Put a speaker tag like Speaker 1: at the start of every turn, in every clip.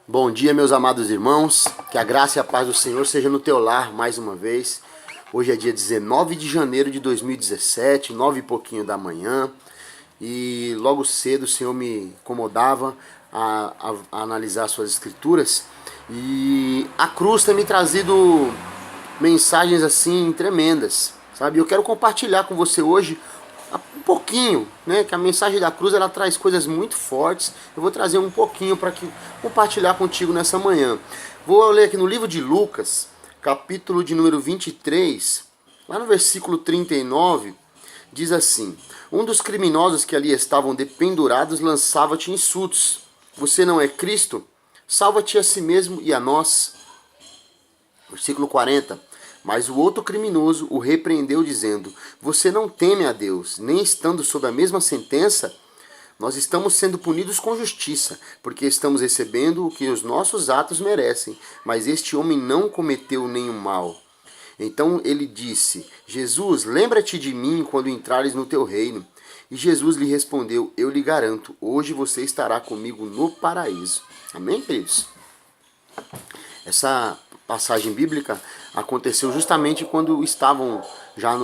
Speaker 1: Bom dia, meus amados irmãos. Que a graça e a paz do Senhor seja no teu lar mais uma vez. Hoje é dia 19 de janeiro de 2017, 9 e pouquinho da manhã. E logo cedo o Senhor me incomodava a analisar suas escrituras. E a cruz tem me trazido mensagens assim tremendas, sabe? Eu quero compartilhar com você hoje um pouquinho, né? Que a mensagem da cruz ela traz coisas muito fortes. Eu vou trazer um pouquinho para compartilhar contigo nessa manhã. Vou ler aqui no livro de Lucas, capítulo de número 23, lá no versículo 39, diz assim: um dos criminosos que ali estavam dependurados lançava-te insultos. Você não é Cristo? Salva-te a si mesmo e a nós. Versículo 40. Mas o outro criminoso o repreendeu, dizendo: você não teme a Deus, nem estando sob a mesma sentença? Nós estamos sendo punidos com justiça, porque estamos recebendo o que os nossos atos merecem, mas este homem não cometeu nenhum mal. Então ele disse: Jesus, lembra-te de mim quando entrares no teu reino. E Jesus lhe respondeu: eu lhe garanto, hoje você estará comigo no paraíso. Amém, queridos? Essa passagem bíblica aconteceu justamente quando estavam já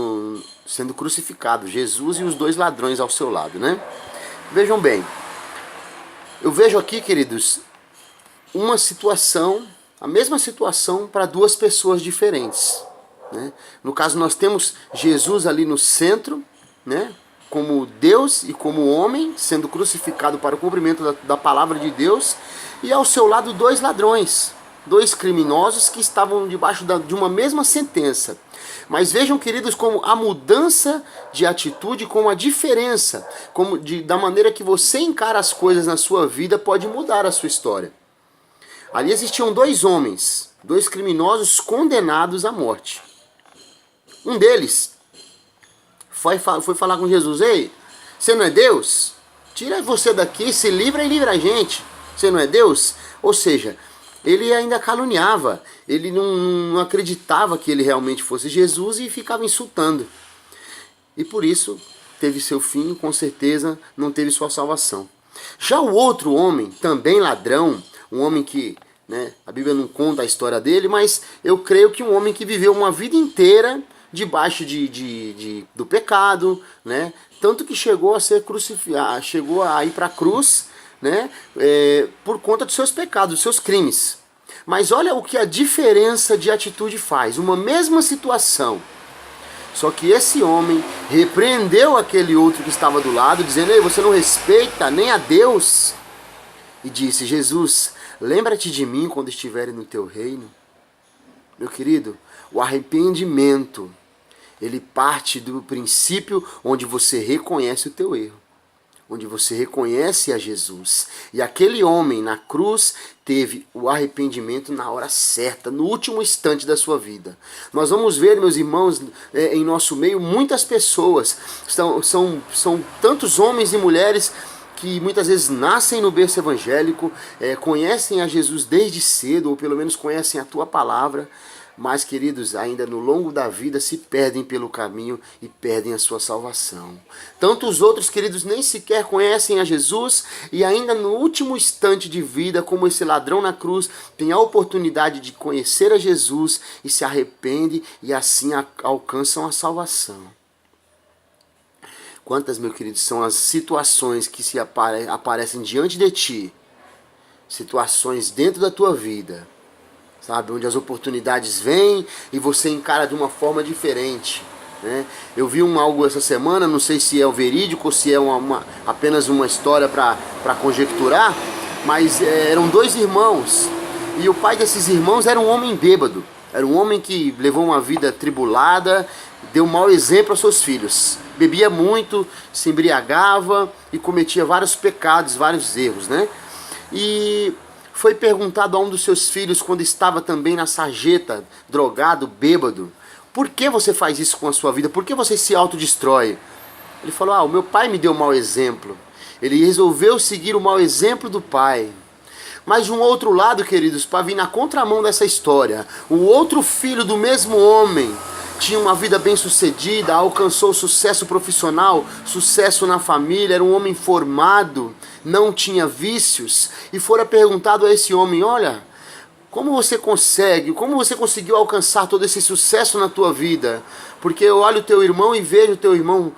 Speaker 1: sendo crucificados, Jesus e os dois ladrões ao seu lado, né? Vejam bem, eu vejo aqui, queridos, uma situação, a mesma situação para duas pessoas diferentes, né? No caso, nós temos Jesus ali no centro, né? Como Deus e como homem, sendo crucificado para o cumprimento da palavra de Deus, e ao seu lado dois ladrões, dois criminosos que estavam debaixo de uma mesma sentença. Mas vejam, queridos, como a mudança de atitude, como a diferença, da maneira que você encara as coisas na sua vida pode mudar a sua história. Ali existiam dois homens, dois criminosos condenados à morte. Um deles foi falar com Jesus: ei, você não é Deus? Tira você daqui, se livra e livra a gente. Você não é Deus? Ou seja, ele ainda caluniava, ele não acreditava que ele realmente fosse Jesus e ficava insultando. E por isso teve seu fim, com certeza não teve sua salvação. Já o outro homem, também ladrão, um homem que, né, a Bíblia não conta a história dele, mas eu creio que um homem que viveu uma vida inteira debaixo do pecado, né, tanto que chegou a ser crucificado, chegou a ir para a cruz, né, por conta dos seus pecados, dos seus crimes. Mas olha o que a diferença de atitude faz. Uma mesma situação, só que esse homem repreendeu aquele outro que estava do lado, dizendo: ei, você não respeita nem a Deus? E disse: Jesus, lembra-te de mim quando estiveres no teu reino. Meu querido, o arrependimento, ele parte do princípio onde você reconhece o teu erro, onde você reconhece a Jesus. E aquele homem na cruz teve o arrependimento na hora certa, no último instante da sua vida. Nós vamos ver, meus irmãos, em nosso meio, muitas pessoas, são tantos homens e mulheres que muitas vezes nascem no berço evangélico, conhecem a Jesus desde cedo, ou pelo menos conhecem a tua palavra, mas, queridos, ainda no longo da vida se perdem pelo caminho e perdem a sua salvação. Tanto os outros, queridos, nem sequer conhecem a Jesus e ainda no último instante de vida, como esse ladrão na cruz, tem a oportunidade de conhecer a Jesus e se arrepende e assim alcançam a salvação. Quantas, meu querido, são as situações que se aparecem diante de ti, situações dentro da tua vida, sabe, onde as oportunidades vêm e você encara de uma forma diferente, né? Eu vi algo essa semana, não sei se é o verídico ou se é apenas uma história para conjecturar, mas eram dois irmãos e o pai desses irmãos era um homem bêbado, era um homem que levou uma vida tribulada, deu mau exemplo aos seus filhos, bebia muito, se embriagava e cometia vários pecados, vários erros, né? E foi perguntado a um dos seus filhos, quando estava também na sarjeta, drogado, bêbado: por que você faz isso com a sua vida? Por que você se autodestrói? Ele falou: o meu pai me deu mau exemplo. Ele resolveu seguir o mau exemplo do pai. Mas de um outro lado, queridos, para vir na contramão dessa história, o outro filho do mesmo homem tinha uma vida bem-sucedida, alcançou sucesso profissional, sucesso na família, era um homem formado, não tinha vícios, e fora perguntado a esse homem: olha, como você conseguiu alcançar todo esse sucesso na tua vida? Porque eu olho o teu irmão e vejo o teu irmão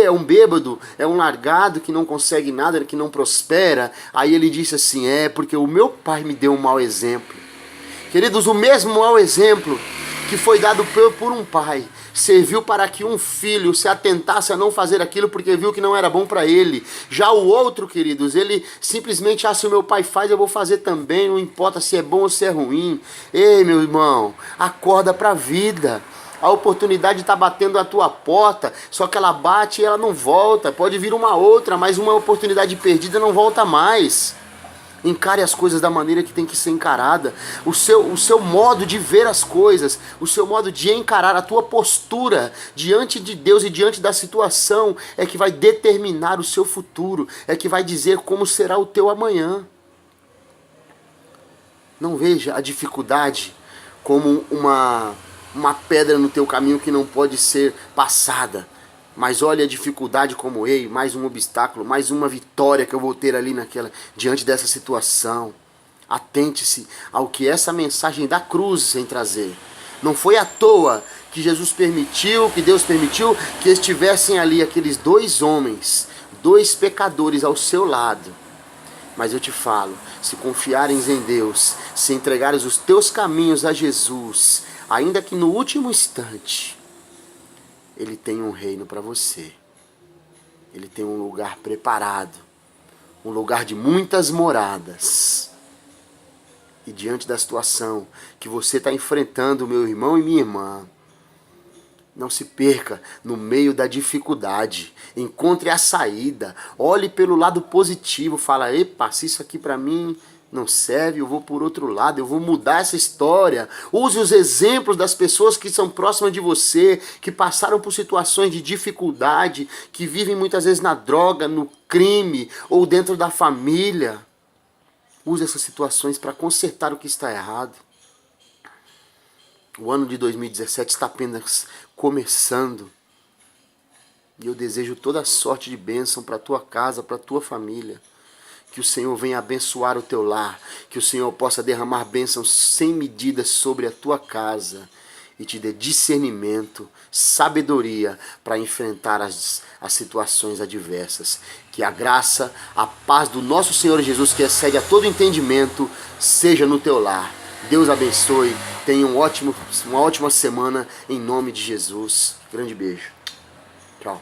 Speaker 1: é um bêbado, é um largado que não consegue nada, que não prospera. Aí ele disse assim: porque o meu pai me deu um mau exemplo. Queridos, o mesmo mau exemplo que foi dado por um pai serviu para que um filho se atentasse a não fazer aquilo porque viu que não era bom para ele. Já o outro, queridos, ele simplesmente: se o meu pai faz, eu vou fazer também, não importa se é bom ou se é ruim. Ei, meu irmão, acorda para a vida. A oportunidade está batendo a tua porta, só que ela bate e ela não volta. Pode vir uma outra, mas uma oportunidade perdida não volta mais. Encare as coisas da maneira que tem que ser encarada. O seu modo de ver as coisas, o seu modo de encarar, a tua postura diante de Deus e diante da situação é que vai determinar o seu futuro, é que vai dizer como será o teu amanhã. Não veja a dificuldade como uma pedra no teu caminho que não pode ser passada. Mas olha a dificuldade como: ei, mais um obstáculo, mais uma vitória que eu vou ter ali diante dessa situação. Atente-se ao que essa mensagem da cruz vem trazer. Não foi à toa que Jesus permitiu, que Deus permitiu que estivessem ali aqueles dois homens, dois pecadores ao seu lado. Mas eu te falo, se confiares em Deus, se entregares os teus caminhos a Jesus, ainda que no último instante, Ele tem um reino para você. Ele tem um lugar preparado. Um lugar de muitas moradas. E diante da situação que você está enfrentando, meu irmão e minha irmã, não se perca no meio da dificuldade. Encontre a saída. Olhe pelo lado positivo. Fala: epa, se isso aqui para mim não serve, eu vou por outro lado, eu vou mudar essa história. Use os exemplos das pessoas que são próximas de você, que passaram por situações de dificuldade, que vivem muitas vezes na droga, no crime ou dentro da família. Use essas situações para consertar o que está errado. O ano de 2017 está apenas começando. E eu desejo toda a sorte de bênção para a tua casa, para a tua família. Que o Senhor venha abençoar o teu lar. Que o Senhor possa derramar bênçãos sem medidas sobre a tua casa. E te dê discernimento, sabedoria para enfrentar as situações adversas. Que a graça, a paz do nosso Senhor Jesus, que excede a todo entendimento, seja no teu lar. Deus abençoe. Tenha uma ótima semana em nome de Jesus. Grande beijo. Tchau.